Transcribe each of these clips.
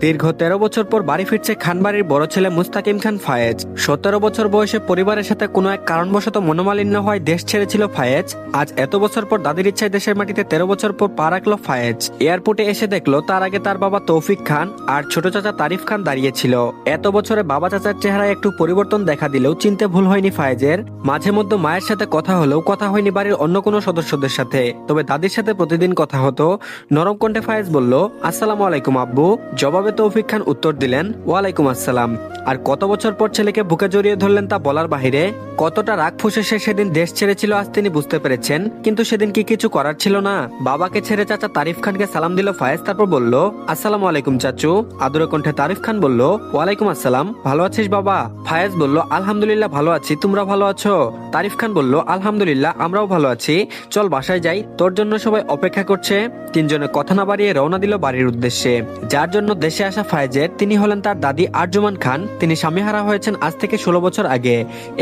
দীর্ঘ 13 বছর পর বাড়ি ফিরছে খানবাড়ির বড় ছেলে মুস্তাকিম খান ফায়েজ। 17 বছর বয়সে পরিবারের সাথে কোনো এক কারণবশত মনোমালিন্য হয় দেশ ছেড়েছিল ফায়েজ। আজ এত বছর পর দাদির ইচ্ছায় দেশের মাটিতে 13 বছর পর পা রাখলো ফায়েজ। এয়ারপোর্টে এসে দেখলো তার আগে তার বাবা তৌফিক খান আর ছোট চাচা তারিফ খান দাঁড়িয়েছিল। এত বছরে বাবা চাচার চেহারায় একটু পরিবর্তন দেখা দিলেও চিনতে ভুল হয়নি ফায়েজের। মাঝে মধ্যে মায়ের সাথে কথা হলেও কথা হয়নি বাড়ির অন্য কোনো সদস্যদের সাথে, তবে দাদির সাথে প্রতিদিন কথা হতো। নরম কণ্ঠে ফায়েজ বলল, আসসালামু আলাইকুম আব্বু। জবাবে তৌফিক খান উত্তর দিলেন, ওয়ালাইকুম আসসালাম। আর কত বছর পর ছেলেকে বুকে জড়িয়ে ধরলেন তা বলার বাহিরে। কতটা রাগ ফুঁসে সে সেদিন দেশ ছেড়েছিল আজ তিনি বুঝতে পেরেছেন, কিন্তু সেদিন কি কিছু করার ছিল না? বাবাকে ছেড়ে চাচা তারিফ খানকে সালাম দিল ফায়েজ, তারপর বলল, আসসালামু আলাইকুম চাচু। আদুরে কণ্ঠে তারিফ খান বলল, ওয়ালাইকুম আসসালাম, ভালো আছিস বাবা? ফায়েজ বলল, আলহামদুলিল্লাহ ভালো আছি, তোমরা ভালো আছো? তারিফ খান বলল, আলহামদুলিল্লাহ আমরাও ভালো আছি, চল বাসায় যাই, তোর জন্য সবাই অপেক্ষা করছে। তিনজনে কথা না বাড়িয়ে রওনা দিল বাড়ির উদ্দেশ্যে। যার জন্য দেশে আসা ফায়েজের তিনি হলেন তার দাদি আরজুমান খান। তিনি স্বামীহারা হয়েছেন আজ থেকে 16 বছর আগে।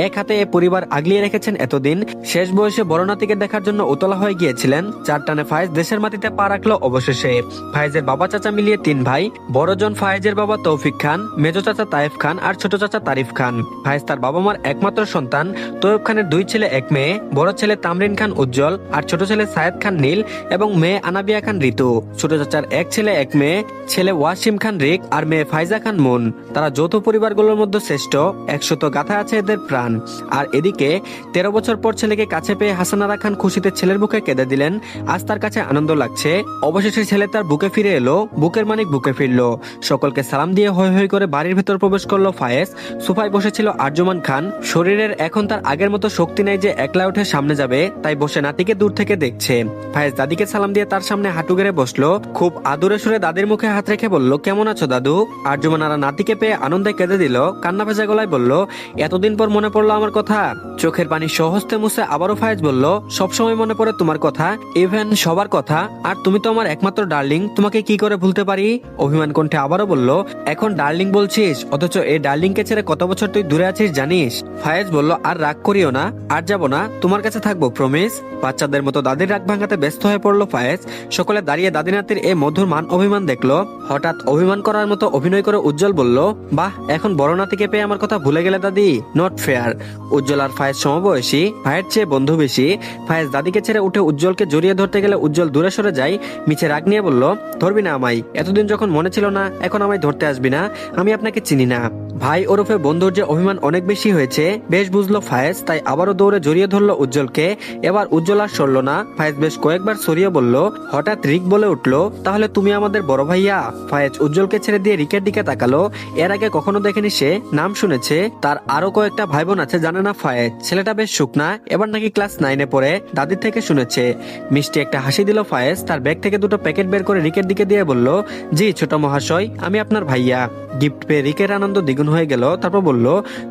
এক হাতে এ পরিবার আগলিয়ে রেখেছেন এতদিন। শেষ বয়সে বড় নাতিকে দেখার জন্য উতলা হয়ে গিয়েছিলেন। চার টানে ফায়েজ দেশের মাটিতে পা রাখলো অবশেষে। ফায়েজের বাবা চাচা মিলিয়ে 3 ভাই। বড়জন ফায়েজের বাবা তৌফিক খান, মেজো চাচা তায়েফ খান আর ছোট চাচা তারিফ খান। ফায়েজ তার বাবা মার একমাত্র সন্তান। তৌফ খানের 2 ছেলে 1 মেয়ে। বড় ছেলে তামরিন খান উজ্জ্বল আর ছোট ছেলে সায়েদ খান নীল এবং মেয়ে আনাবিয়া খান ঋতু। ছোট চাচার 1 ছেলে 1 মেয়ে, ছেলে ওয়াসিম খান রিক আর মেয়ে ফাইজা খান মুন। তারা যৌথ পরিবারগুলোর মধ্যে শ্রেষ্ঠ। 100 গাথা আছে এদের প্রাণ। আর এদিকে 13 বছর পর ছেলেকে কাছে পেয়ে হাসানারা খান খুশিতে ছেলের বুকে কেঁদে দিলেন। আজ তার কাছে আনন্দ লাগছে। অবশেষে ছেলে তার বুকে ফিরে এলো, বুকের মানিক বুকে ফিরলো। সকলকে সালাম দিয়ে হৈ হৈ করে বাড়ির ভেতর প্রবেশ করলো ফায়েজ। সোফায় বসেছিল আরজুমান খান। শরীরের এখন তার আগের মতো শক্তি নেই যে একলা উঠে সামনে যাবে, তাই বসে নাতিকে দূর থেকে দেখছে। ফায়েজ দাদিকে সালাম দিয়ে তার সামনে হাঁটু গেড়ে বসলো। খুব আদুরে সুরে দাদির মুখে হাত রেখে বলল, কেমন আছো দাদু? আরজুমান আরা নাতিকে পেয়ে আনন্দে কেঁদে দিল। কান্না ভেজা গলায় বলল, এতদিন পর মনে পড়লো আমার কথা। চোখের পানি সহজতে মুছে আবারও ফায়েজ বলল, সবসময় মনে পড়ে তোমার কথা, ইভেন সবার কথা। আর তুমি তো আমার একমাত্র ডার্লিং, তোমাকে কি করে ভুলতে পারি? অভিমান কণ্ঠে আবারও বলল, এখন ডার্লিং বলছিস, অথচ এই ডার্লিং কে ছেড়ে কত বছর তুই দূরে আছিস জানিস? ফায়েজ বলল, আর রাগ করিও না, আর যাবো না, তোমার কাছে থাকবো, প্রমিস। বাচ্চাদের মতো দাদির রাগ ভাঙাতে ব্যস্ত হয়ে পড়লো ফায়েজ। সকলে দাঁড়িয়ে দাদি নাতির এ মধুর মান অভিমান দেখলো। হঠাৎ অভিমান করার মতো অভিনয় করে উজ্জ্বল বলল, বাহ, এখন বড় নাতিকে পেয়ে আমার কথা ভুলে গেলে দাদি, নট ফেয়ার। উজ্জ্বল আর ফায়েজ সমবয়সী, ভাইয়ের চেয়ে বন্ধু বেশি। ফায়েজ দাদিকে ছেড়ে উঠে উজ্জ্বলকে জড়িয়ে ধরতে গেলে উজ্জ্বল দূরে সরে যায়। মিছে রাগ নিয়ে বলল, ধরবি না আমায়? এতদিন যখন মনে ছিল না, এখন আমায় ধরতে আসবি না? আমি আপনাকে চিনি না। ভাই ওরফে বন্ধুর যে অভিমান অনেক বেশি হয়েছে বেশ বুঝলো ফায়েজ, তাই আবারও দৌড়ে জড়িয়ে ধরলো উজ্জ্বলকে। এবার উজ্জ্বল আর সরল না। ফায়েজ বেশ কয়েকবার সরিয়ে বলল। হঠাৎ রিক বলে উঠলো, তাহলে তুমি আমাদের বড় ভাইয়া? ফায়েজ উজ্জ্বলকে ছেড়ে দিয়ে রিকের দিকে তাকালো। এর আগে কখনো দেখেনি সে, নাম শুনেছে, তার আরো কয়েকটা ভাই বোন আছে, জানে না ফায়েজ। ছেলেটা বেশ শুকনা, এবার নাকি ক্লাস 9-এ পড়ে, দাদির থেকে শুনেছে। মিষ্টি একটা হাসি দিল ফায়েজ। তার ব্যাগ থেকে 2টো প্যাকেট বের করে রিকের দিকে দিয়ে বলল, জি ছোট মহাশয়, আমি আপনার ভাইয়া। গিফট পেয়ে রিকের আনন্দ দ্বিগুণ হয়ে গেল। তারপর বলল,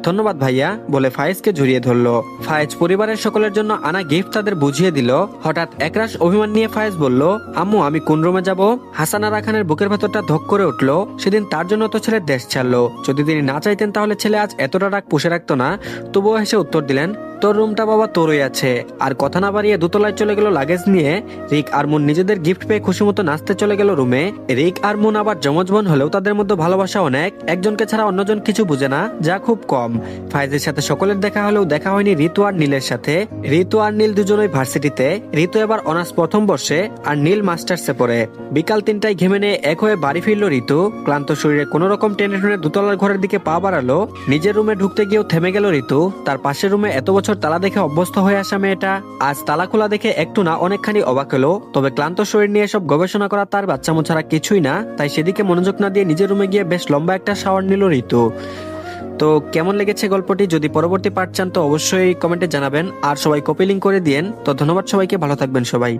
ধন্যবাদ ভাইয়া, বলে ফায়েজকে জড়িয়ে ধরলো। ফায়েজ পরিবারের সকলের জন্য আনা গিফট তাদের বুঝিয়ে দিল। হঠাৎ একরাশ অভিমান নিয়ে ফায়েজ বলল, আম্মু আমি কোন রুমে যাব? হাসানারা খানের বুকের ভেতরটা ধক করে উঠলো। সেদিন তার জন্য তো ছেলে দেশ ছাড়লো। যদি তিনি না চাইতেন তাহলে ছেলে আজ এতটা রাগ পুষে রাখতো না। তবুও হেসে উত্তর দিলেন, তোর রুমটা বাবা তোরই আছে। আর কথা না বাড়িয়ে দোতলায় চলে গেল লাগেজ নিয়ে। রিক আর মুন নিজেদের গিফট পেয়ে খুশি মতো নাচতে চলে গেল রুমে। রিক আর মুন আবার যমজ বোন হলেও তাদের মধ্যে ভালোবাসা অনেক। একজনকে ছাড়া অন্যজন কিছু বুঝে না, যা খুব কম। ফায়েজের সাথে সকলের দেখা হলেও দেখা হয়নি ঋতু আর নীলের সাথে। ঋতু আর নীল দুজনই ভার্সিটিতে। ঋতু এবার অনার্স প্রথম বর্ষে আর নীল মাস্টার্সে পড়ে। বিকাল 3টায় ঘেমে নিয়ে এক হয়ে বাড়ি ফিরল ঋতু। ক্লান্ত শরীরে কোন রকম টেনে টেনে দোতলার ঘরের দিকে পা বাড়ালো। নিজের রুমে ঢুকতে গিয়েও থেমে গেল ঋতু। তার পাশের রুমে এত বছর তালা দেখে অভ্যস্ত হয়ে আসা মেয়েটা আজ তালা খোলা দেখে একটু না অনেকখানি অবাক হলো। তবে ক্লান্ত শরীর নিয়ে সব গবেষণা করা তার বাচ্চামো ছাড়া কিছুই না, তাই সেদিকে মনোযোগ না দিয়ে নিজের রুমে গিয়ে বেশ লম্বা একটা শাওয়ার নিল ঋতু। তো কেমন লেগেছে গল্পটি? যদি পরবর্তী পার্ট চান তো অবশ্যই কমেন্টে জানাবেন। আর সবাই কপি লিংক করে দিয়েন। তো ধন্যবাদ সবাইকে, ভালো থাকবেন সবাই।